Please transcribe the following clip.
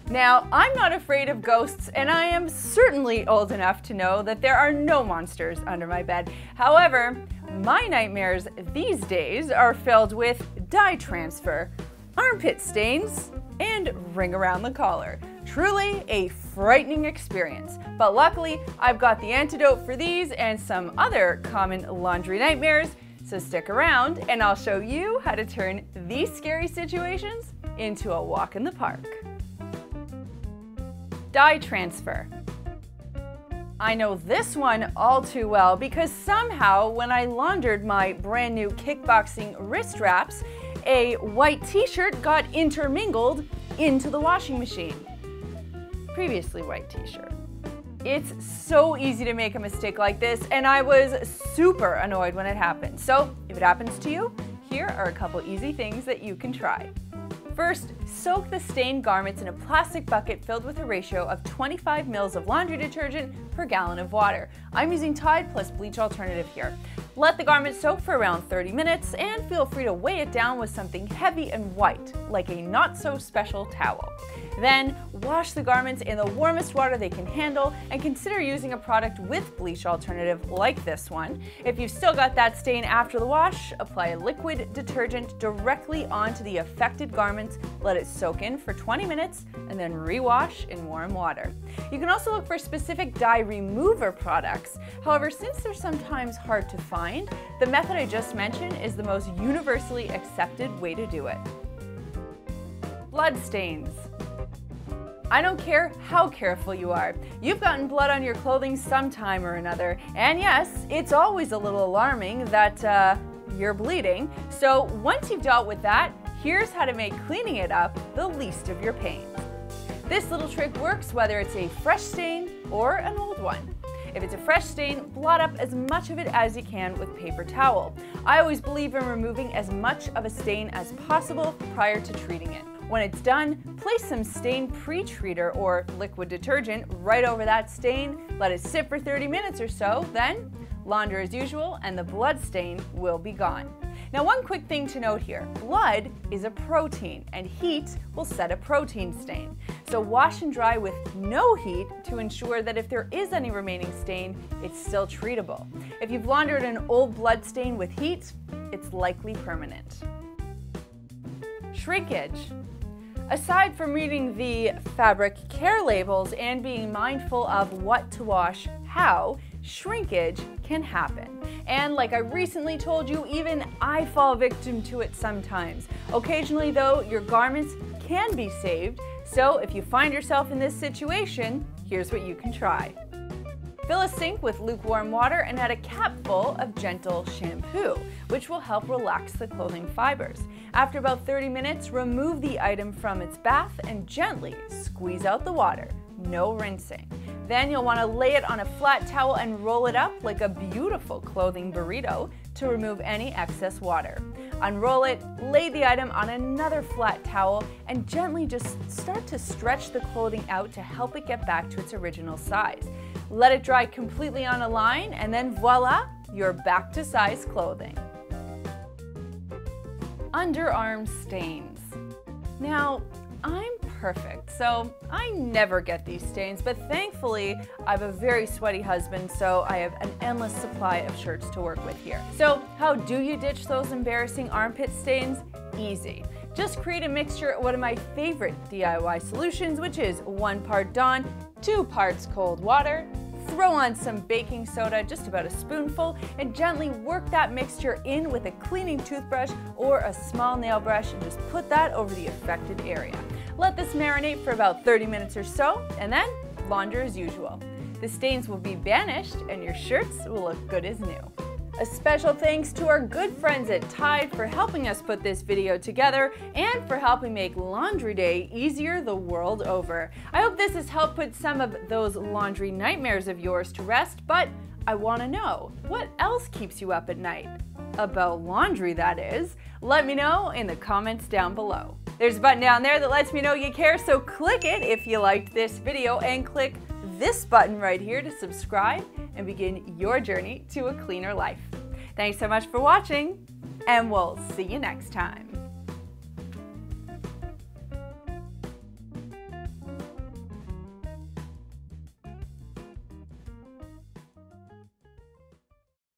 Now, I'm not afraid of ghosts, and I am certainly old enough to know that there are no monsters under my bed. However, my nightmares these days are filled with dye transfer, armpit stains, and ring around the collar. Truly a frightening experience. But luckily, I've got the antidote for these and some other common laundry nightmares, so stick around and I'll show you how to turn these scary situations into a walk in the park. Dye transfer. I know this one all too well because somehow when I laundered my brand new kickboxing wrist wraps, a white t-shirt got intermingled into the washing machine. Previously white t-shirt. It's so easy to make a mistake like this, and I was super annoyed when it happened. So if it happens to you, here are a couple easy things that you can try. First, soak the stained garments in a plastic bucket filled with a ratio of 25 ml of laundry detergent per gallon of water. I'm using Tide plus bleach alternative here. Let the garment soak for around 30 minutes and feel free to weigh it down with something heavy and white, like a not-so-special towel. Then, wash the garments in the warmest water they can handle and consider using a product with bleach alternative like this one. If you've still got that stain after the wash, apply a liquid detergent directly onto the affected garments, let it soak in for 20 minutes, and then rewash in warm water. You can also look for specific dye remover products. However, since they're sometimes hard to find, the method I just mentioned is the most universally accepted way to do it. Blood stains. I don't care how careful you are. You've gotten blood on your clothing sometime or another. And yes, it's always a little alarming that you're bleeding. So once you've dealt with that, here's how to make cleaning it up the least of your pains. This little trick works whether it's a fresh stain or an old one. If it's a fresh stain, blot up as much of it as you can with paper towel. I always believe in removing as much of a stain as possible prior to treating it. When it's done, place some stain pre-treater or liquid detergent right over that stain, let it sit for 30 minutes or so, then launder as usual and the blood stain will be gone. Now, one quick thing to note here, blood is a protein and heat will set a protein stain. So wash and dry with no heat to ensure that if there is any remaining stain, it's still treatable. If you've laundered an old blood stain with heat, it's likely permanent. Shrinkage. Aside from reading the fabric care labels and being mindful of what to wash how, shrinkage can happen. And like I recently told you, even I fall victim to it sometimes. Occasionally though, your garments can be saved, so if you find yourself in this situation, here's what you can try. Fill a sink with lukewarm water and add a capful of gentle shampoo, which will help relax the clothing fibers. After about 30 minutes, remove the item from its bath and gently squeeze out the water. No rinsing. Then you'll want to lay it on a flat towel and roll it up like a beautiful clothing burrito to remove any excess water. Unroll it, lay the item on another flat towel, and gently just start to stretch the clothing out to help it get back to its original size. Let it dry completely on a line, and then voila, you're back to size clothing. Underarm stains. Now, I'm perfect, so I never get these stains, but thankfully I have a very sweaty husband, so I have an endless supply of shirts to work with here. So how do you ditch those embarrassing armpit stains? Easy. Just create a mixture of one of my favorite DIY solutions, which is 1 part Dawn, 2 parts cold water. Throw on some baking soda, just about a spoonful, and gently work that mixture in with a cleaning toothbrush or a small nail brush and just put that over the affected area. Let this marinate for about 30 minutes or so, and then launder as usual. The stains will be banished and your shirts will look good as new. A special thanks to our good friends at Tide for helping us put this video together and for helping make laundry day easier the world over. I hope this has helped put some of those laundry nightmares of yours to rest, but I want to know, what else keeps you up at night? About laundry, that is. Let me know in the comments down below. There's a button down there that lets me know you care, so click it if you liked this video and click this button right here to subscribe and begin your journey to a cleaner life. Thanks so much for watching, and we'll see you next time.